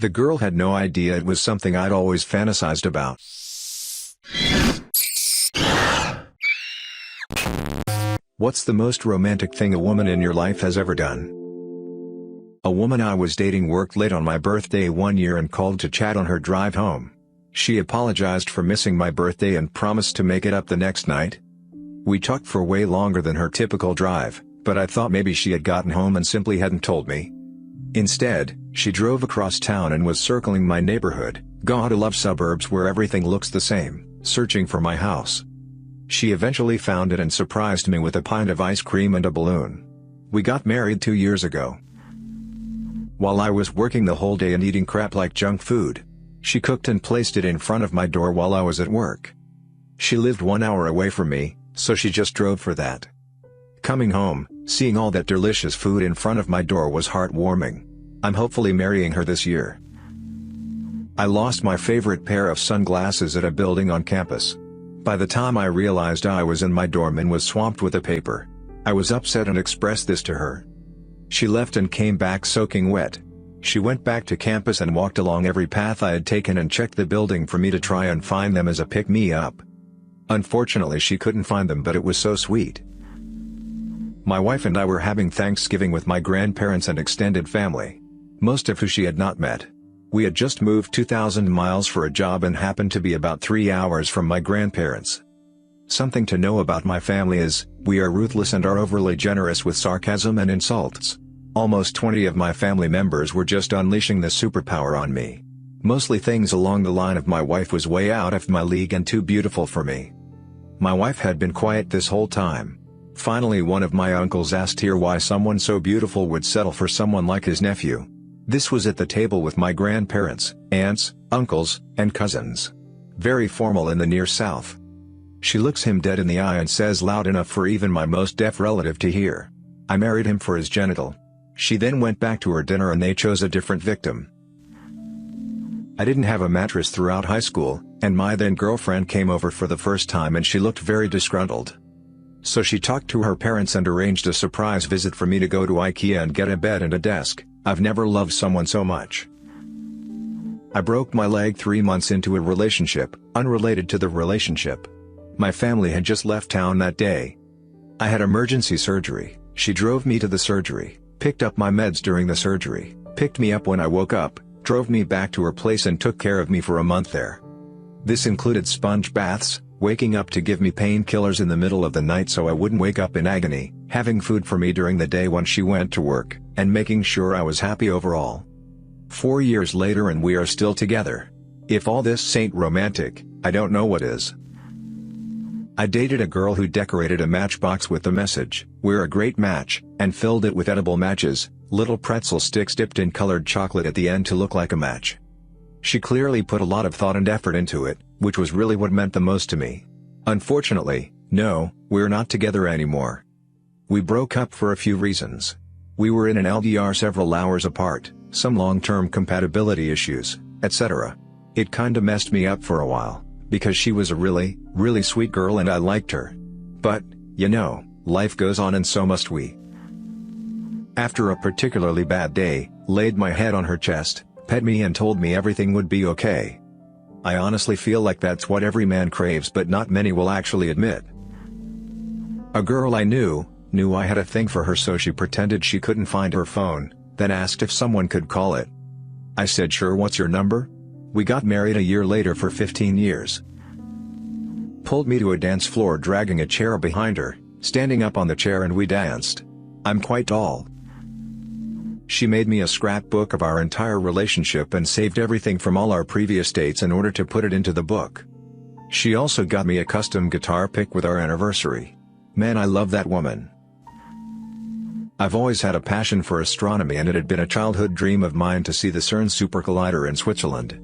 The girl had no idea it was something I'd always fantasized about. What's the most romantic thing a woman in your life has ever done? A woman I was dating worked late on my birthday one year and called to chat on her drive home. She apologized for missing my birthday and promised to make it up the next night. We talked for way longer than her typical drive, but I thought maybe she had gotten home and simply hadn't told me. Instead, she drove across town and was circling my neighborhood, God, I love suburbs where everything looks the same, searching for my house. She eventually found it and surprised me with a pint of ice cream and a balloon. We got married 2 years ago. While I was working the whole day and eating crap like junk food, she cooked and placed it in front of my door while I was at work. She lived 1 hour away from me, so she just drove for that. Coming home, seeing all that delicious food in front of my door was heartwarming. I'm hopefully marrying her this year. I lost my favorite pair of sunglasses at a building on campus. By the time I realized I was in my dorm and was swamped with a paper, I was upset and expressed this to her. She left and came back soaking wet. She went back to campus and walked along every path I had taken and checked the building for me to try and find them as a pick-me-up. Unfortunately, she couldn't find them, but it was so sweet. My wife and I were having Thanksgiving with my grandparents and extended family, most of who she had not met. We had just moved 2,000 miles for a job and happened to be about 3 hours from my grandparents. Something to know about my family is, we are ruthless and are overly generous with sarcasm and insults. Almost 20 of my family members were just unleashing the superpower on me. Mostly things along the line of my wife was way out of my league and too beautiful for me. My wife had been quiet this whole time. Finally, one of my uncles asked her why someone so beautiful would settle for someone like his nephew. This was at the table with my grandparents, aunts, uncles, and cousins. Very formal in the near south. She looks him dead in the eye and says loud enough for even my most deaf relative to hear, "I married him for his genital." She then went back to her dinner and they chose a different victim. I didn't have a mattress throughout high school, and my then girlfriend came over for the first time and she looked very disgruntled. So she talked to her parents and arranged a surprise visit for me to go to IKEA and get a bed and a desk. I've never loved someone so much. I broke my leg 3 months into a relationship, unrelated to the relationship. My family had just left town that day. I had emergency surgery. She drove me to the surgery, picked up my meds during the surgery, picked me up when I woke up, drove me back to her place and took care of me for a month there. This included sponge baths, waking up to give me painkillers in the middle of the night so I wouldn't wake up in agony, having food for me during the day when she went to work, and making sure I was happy overall. 4 years later and we are still together. If all this ain't romantic, I don't know what is. I dated a girl who decorated a matchbox with the message, "We're a great match," and filled it with edible matches, little pretzel sticks dipped in colored chocolate at the end to look like a match. She clearly put a lot of thought and effort into it, which was really what meant the most to me. Unfortunately, no, we're not together anymore. We broke up for a few reasons. We were in an LDR several hours apart, some long-term compatibility issues, etc. It kinda messed me up for a while, because she was a really, really sweet girl and I liked her. But, you know, life goes on and so must we. After a particularly bad day, laid my head on her chest, pet me and told me everything would be okay. I honestly feel like that's what every man craves but not many will actually admit. A girl I knew I had a thing for her, so she pretended she couldn't find her phone, then asked if someone could call it. I said sure, what's your number? We got married a year later for 15 years. Pulled me to a dance floor dragging a chair behind her, standing up on the chair and we danced. I'm quite tall. She made me a scrapbook of our entire relationship and saved everything from all our previous dates in order to put it into the book. She also got me a custom guitar pick with our anniversary. Man, I love that woman. I've always had a passion for astronomy and it had been a childhood dream of mine to see the CERN Super Collider in Switzerland.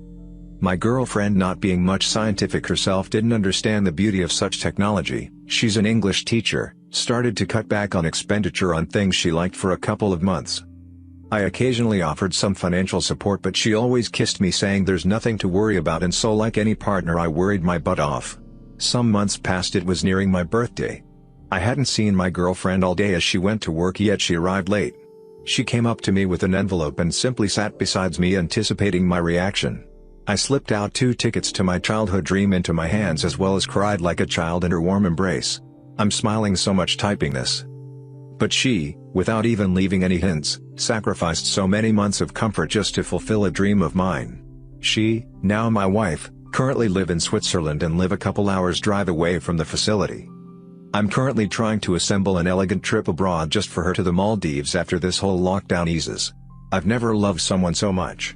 My girlfriend, not being much scientific herself, didn't understand the beauty of such technology. She's an English teacher, started to cut back on expenditure on things she liked for a couple of months. I occasionally offered some financial support but she always kissed me saying there's nothing to worry about, and so like any partner I worried my butt off. Some months passed, it was nearing my birthday. I hadn't seen my girlfriend all day as she went to work, yet she arrived late. She came up to me with an envelope and simply sat beside me anticipating my reaction. I slipped out 2 tickets to my childhood dream into my hands as well as cried like a child in her warm embrace. I'm smiling so much typing this. But she, without even leaving any hints, sacrificed so many months of comfort just to fulfill a dream of mine. She, now my wife, currently live in Switzerland and live a couple hours drive away from the facility. I'm currently trying to assemble an elegant trip abroad just for her to the Maldives after this whole lockdown eases. I've never loved someone so much.